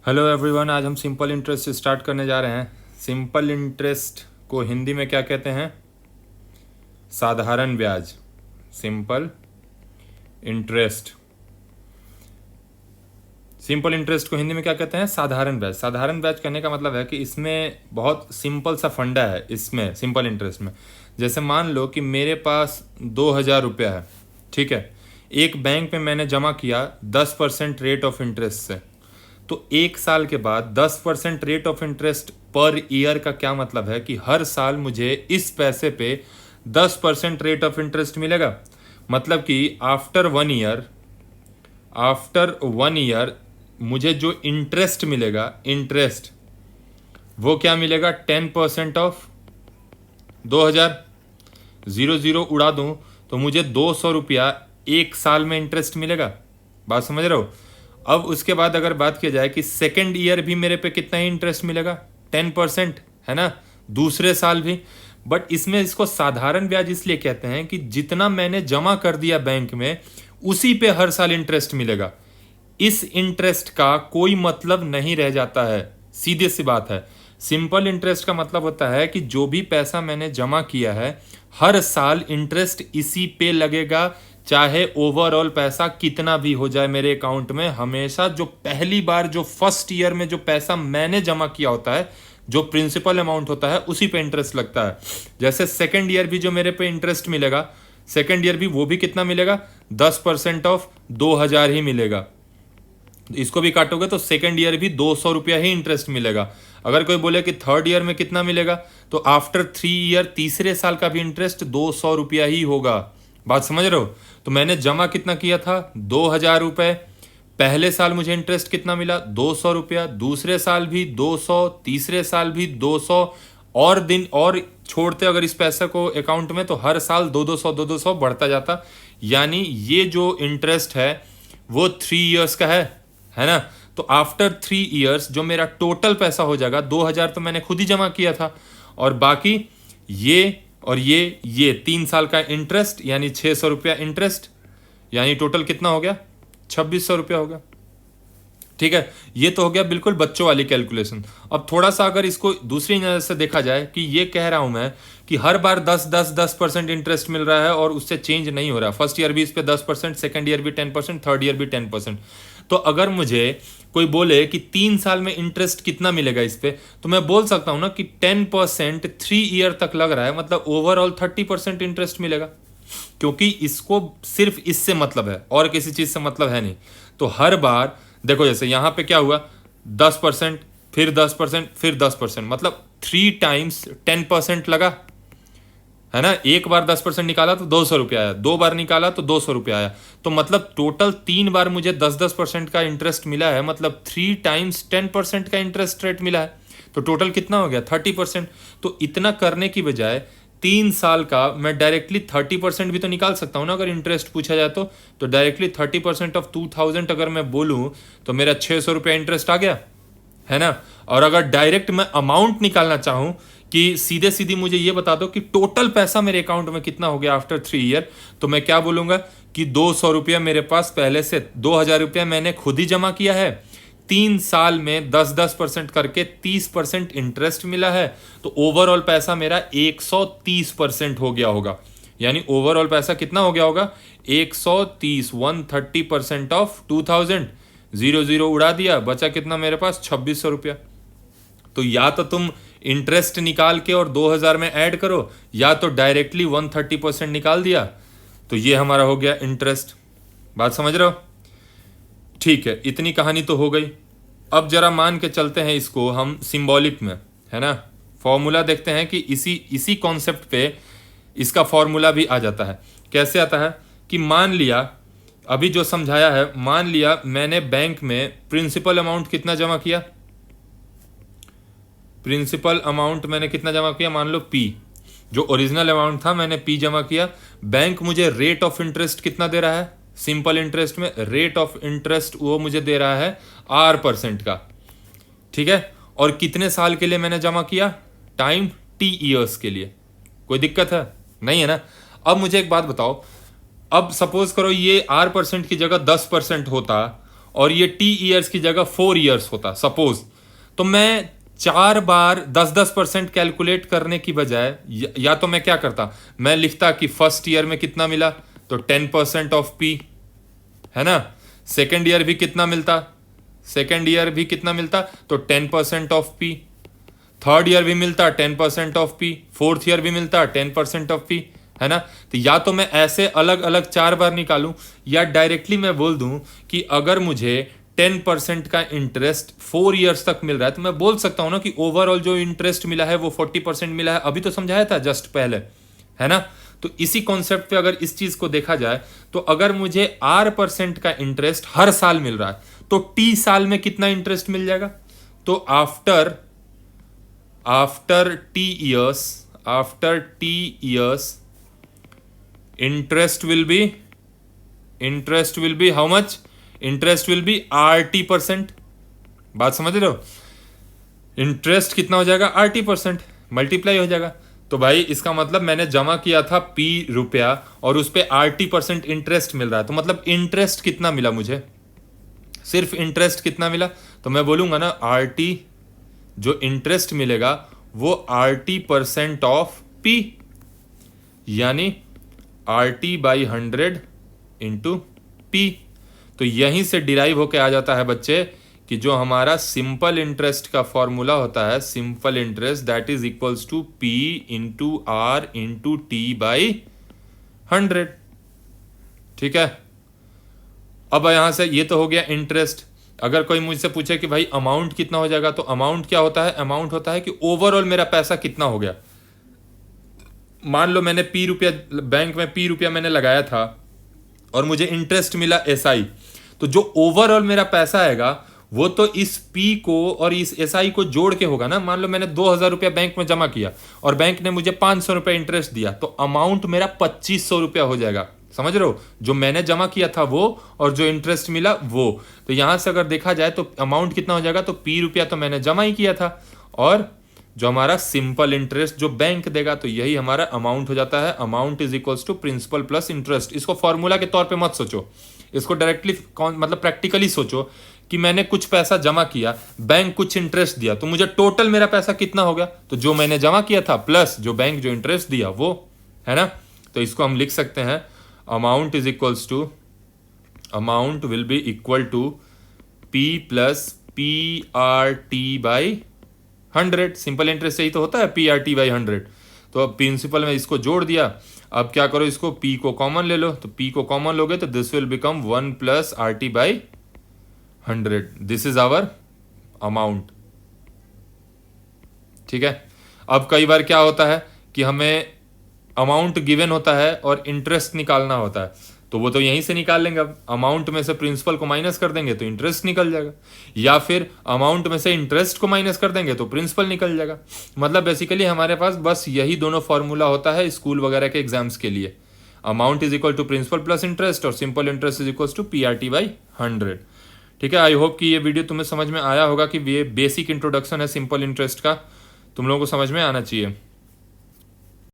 Hello everyone, आज हम simple interest start करने जा रहे हैं। सिंपल इंटरेस्ट को हिंदी में क्या कहते हैं? साधारण ब्याज। Simple interest. सिंपल इंटरेस्ट को हिंदी में क्या कहते हैं? साधारण ब्याज। साधारण ब्याज कहने का मतलब है कि इसमें बहुत सिंपल सा फंडा है। इसमें सिंपल इंटरेस्ट में जैसे मान लो कि मेरे पास 2,000 रुपया है, ठीक है। एक बैंक में मैंने जमा किया 10% रेट ऑफ इंटरेस्ट से, तो एक साल के बाद 10% rate of interest per year का क्या मतलब है कि हर साल मुझे इस पैसे पे 10% रेट ऑफ इंटरेस्ट मिलेगा। मतलब कि आफ्टर वन ईयर मुझे जो इंटरेस्ट मिलेगा, इंटरेस्ट वो क्या मिलेगा? 10% ऑफ 2,000। 0 उड़ा दूं तो मुझे 200 रुपया एक साल में इंटरेस्ट मिलेगा। बात समझ रहे हो? अब उसके बाद अगर बात किया जाए कि सेकेंड ईयर भी मेरे पे कितना ही इंटरेस्ट मिलेगा, 10%, है ना, दूसरे साल भी। बट इसमें इसको साधारण ब्याज इसलिए कहते हैं कि जितना मैंने जमा कर दिया बैंक में उसी पे हर साल इंटरेस्ट मिलेगा। इस इंटरेस्ट का कोई मतलब नहीं रह जाता है। सीधी सी बात है। सिंपल इंटरेस्ट का मतलब होता है कि जो भी पैसा मैंने जमा किया है हर साल इंटरेस्ट इसी पे लगेगा, चाहे ओवरऑल पैसा कितना भी हो जाए मेरे अकाउंट में। हमेशा जो पहली बार जो फर्स्ट ईयर में जो पैसा मैंने जमा किया होता है, जो प्रिंसिपल अमाउंट होता है, उसी पे इंटरेस्ट लगता है। जैसे सेकेंड ईयर भी जो मेरे पे इंटरेस्ट मिलेगा, सेकेंड ईयर भी वो भी कितना मिलेगा? 10% ऑफ 2,000 ही मिलेगा। इसको भी काटोगे तो सेकेंड ईयर भी 200 रुपया ही इंटरेस्ट मिलेगा। अगर कोई बोले कि थर्ड ईयर में कितना मिलेगा, तो आफ्टर 3 ईयर तीसरे साल का भी इंटरेस्ट 200 रुपया ही होगा। बात समझ रहे हो? तो मैंने जमा कितना किया था? 2,000 रुपए। पहले साल मुझे इंटरेस्ट कितना मिला? 200 रुपया। दूसरे साल भी 200, तीसरे साल भी 200, और दिन और छोड़ते अगर इस पैसे को अकाउंट में तो हर साल 200 बढ़ता जाता। यानी ये जो इंटरेस्ट है वो 3 ईयर्स का है ना। तो आफ्टर 3 ईयर्स जो मेरा टोटल पैसा हो जाएगा, 2,000 तो मैंने खुद ही जमा किया था, और बाकी ये और ये 3 साल का इंटरेस्ट, यानी 600 रुपया इंटरेस्ट, यानी टोटल कितना हो गया? 2,600 रुपया हो गया। ठीक है, ये तो हो गया बिल्कुल बच्चों वाली कैलकुलेशन। अब थोड़ा सा अगर इसको दूसरी नजर से देखा जाए कि ये कह रहा हूं मैं कि हर बार 10% इंटरेस्ट मिल रहा है और उससे चेंज नहीं हो रहा। फर्स्ट ईयर भी इस पे 10%, सेकेंड ईयर भी 10%, थर्ड ईयर भी 10%। तो अगर मुझे कोई बोले कि 3 साल में इंटरेस्ट कितना मिलेगा इस पे, तो मैं बोल सकता हूं ना कि 10% 3 ईयर तक लग रहा है, मतलब ओवरऑल 30% इंटरेस्ट मिलेगा। क्योंकि इसको सिर्फ इससे मतलब है और किसी चीज से मतलब है नहीं। तो हर बार देखो, जैसे यहां पे क्या हुआ? 10%, फिर 10%, फिर 10%, मतलब 3 टाइम्स 10% लगा, है ना। एक बार 10% निकाला तो 200 रुपया आया, 2 बार निकाला तो 200 रुपया आया। तो मतलब टोटल 3 बार मुझे 10% का इंटरेस्ट मिला है, मतलब 3 टाइम्स 10% का इंटरेस्ट रेट मिला है। तो टोटल कितना हो गया? 30%। तो इतना करने की बजाय 3 साल का मैं डायरेक्टली 30% भी तो निकाल सकता हूं ना। अगर इंटरेस्ट पूछा जाए तो डायरेक्टली 30% ऑफ 2,000 अगर मैं बोलूं तो मेरा 600 रुपया इंटरेस्ट आ गया, है ना। और अगर डायरेक्ट मैं अमाउंट निकालना चाहूं कि सीधे सीधी मुझे ये बता दो कि टोटल पैसा मेरे अकाउंट में कितना हो गया आफ्टर 3 ईयर, तो मैं क्या बोलूंगा कि 200 रुपया मेरे पास पहले से, 2,000 रुपया मैंने खुद ही जमा किया है, 3 साल में 10% करके 30% इंटरेस्ट मिला है, तो ओवरऑल पैसा मेरा 130% हो गया होगा। यानी ओवरऑल पैसा कितना हो गया होगा? 130, 130% ऑफ 2,000। 0 उड़ा दिया, बचा कितना मेरे पास? 2,600 रुपया। तो या तो तुम इंटरेस्ट निकाल के और 2,000 में ऐड करो, या तो डायरेक्टली 130% निकाल दिया। तो ये हमारा हो गया इंटरेस्ट। बात समझ रहे हो? ठीक है, इतनी कहानी तो हो गई। अब जरा मान के चलते हैं इसको हम सिंबॉलिक में, है ना। फॉर्मूला देखते हैं कि इसी कॉन्सेप्ट पे इसका फॉर्मूला भी आ जाता है। कैसे आता है कि मान लिया, अभी जो समझाया है, मान लिया मैंने बैंक में प्रिंसिपल अमाउंट कितना जमा किया? प्रिंसिपल अमाउंट मैंने कितना जमा किया? मान लो P, जो ओरिजिनल अमाउंट था मैंने P जमा किया। बैंक मुझे रेट ऑफ इंटरेस्ट कितना दे रहा है? सिंपल इंटरेस्ट में रेट ऑफ इंटरेस्ट वो मुझे दे रहा है R% का, ठीक है। और कितने साल के लिए मैंने जमा किया? टाइम T ईयर्स के लिए। कोई दिक्कत है? नहीं है ना। अब मुझे एक बात बताओ, अब सपोज करो ये R% की जगह 10% होता और ये टी ईयर्स की जगह 4 ईयर्स होता सपोज, तो मैं 4 बार 10-10% कैलकुलेट करने की बजाय या तो मैं क्या करता, मैं लिखता कि फर्स्ट ईयर में कितना मिला तो 10% ऑफ पी, है ना। सेकेंड ईयर भी कितना मिलता, सेकेंड ईयर भी कितना मिलता तो 10% ऑफ पी, थर्ड ईयर भी मिलता 10% ऑफ पी, फोर्थ ईयर भी मिलता 10% ऑफ पी, है ना। तो या तो मैं ऐसे अलग अलग 4 बार निकालूं, या डायरेक्टली मैं बोल दूं कि अगर मुझे 10% का इंटरेस्ट 4 ईयर्स तक मिल रहा है तो मैं बोल सकता हूं ना कि ओवरऑल जो इंटरेस्ट मिला है वो 40% मिला है, अभी तो समझाया था जस्ट पहले, है ना। तो इसी कॉन्सेप्ट पे अगर इस चीज को देखा जाए तो अगर मुझे R% का इंटरेस्ट हर साल मिल रहा है तो T साल में कितना इंटरेस्ट मिल जाएगा, तो after T years interest will be how much, interest will be RT%। बात समझ रहे हो, इंटरेस्ट कितना हो जाएगा RT%, मल्टीप्लाई हो जाएगा। तो भाई इसका मतलब मैंने जमा किया था P रुपया और उस पर RT% इंटरेस्ट मिल रहा है, तो मतलब इंटरेस्ट कितना मिला मुझे, सिर्फ इंटरेस्ट कितना मिला, तो मैं बोलूंगा ना RT, जो इंटरेस्ट मिलेगा वो RT% ऑफ P, यानी RT/100 इंटू P। तो यहीं से डिराइव होके आ जाता है बच्चे कि जो हमारा सिंपल इंटरेस्ट का फॉर्मूला होता है, simple interest that is equals to P into R into T/100। ठीक है, अब यहां से ये तो हो गया इंटरेस्ट। अगर कोई मुझसे पूछे कि भाई अमाउंट कितना हो जाएगा, तो अमाउंट क्या होता है, अमाउंट होता है कि ओवरऑल मेरा पैसा कितना हो गया। मान लो मैंने P रुपया बैंक में P रुपया मैंने लगाया था और मुझे इंटरेस्ट मिला SI, तो जो ओवरऑल मेरा पैसा आएगा वो तो इस P को और इस SI को जोड़ के होगा ना। मान लो मैंने 2000 रुपया बैंक में जमा किया और बैंक ने मुझे 500 रुपया इंटरेस्ट दिया, तो अमाउंट मेरा 2500 रुपया हो जाएगा। समझ रहे हो, जो मैंने जमा किया था वो और जो इंटरेस्ट मिला वो। तो यहां से अगर देखा जाए तो अमाउंट कितना हो जाएगा, तो P रुपया तो मैंने जमा ही किया था और जो हमारा सिंपल इंटरेस्ट जो बैंक देगा, तो यही हमारा अमाउंट हो जाता है। Amount is equals to principal plus interest. इसको फॉर्मूला के तौर पे मत सोचो, इसको डायरेक्टली मतलब प्रैक्टिकली सोचो कि मैंने कुछ पैसा जमा किया, बैंक कुछ इंटरेस्ट दिया, तो मुझे टोटल मेरा पैसा कितना हो गया, तो जो मैंने जमा किया था प्लस जो बैंक जो इंटरेस्ट दिया वो, है ना। तो इसको हम लिख सकते हैं amount is equals to, amount will be equal to P plus PRT/100। Simple interest यही तो होता है, PRT/100। तो अब प्रिंसिपल में इसको जोड़ दिया, अब क्या करो, इसको P को कॉमन ले लो, तो P को कॉमन लोगे तो this will become 1 plus RT/100। This is our amount. ठीक है, अब कई बार क्या होता है कि हमें अमाउंट गिवन होता है और इंटरेस्ट निकालना होता है, तो वो तो यहीं से निकाल लेंगे। अब अमाउंट में से प्रिंसिपल को माइनस कर देंगे तो इंटरेस्ट निकल जाएगा, या फिर अमाउंट में से इंटरेस्ट को माइनस कर देंगे तो प्रिंसिपल निकल जाएगा। मतलब बेसिकली हमारे पास बस यही दोनों फॉर्मूला होता है स्कूल वगैरह के एग्जाम्स के लिए। Amount is equal to principal plus interest और simple interest is equal to PRT/100। ठीक है, आई होप कि ये वीडियो तुम्हें समझ में आया होगा कि ये बेसिक इंट्रोडक्शन है सिंपल इंटरेस्ट का, तुम लोगों को समझ में आना चाहिए।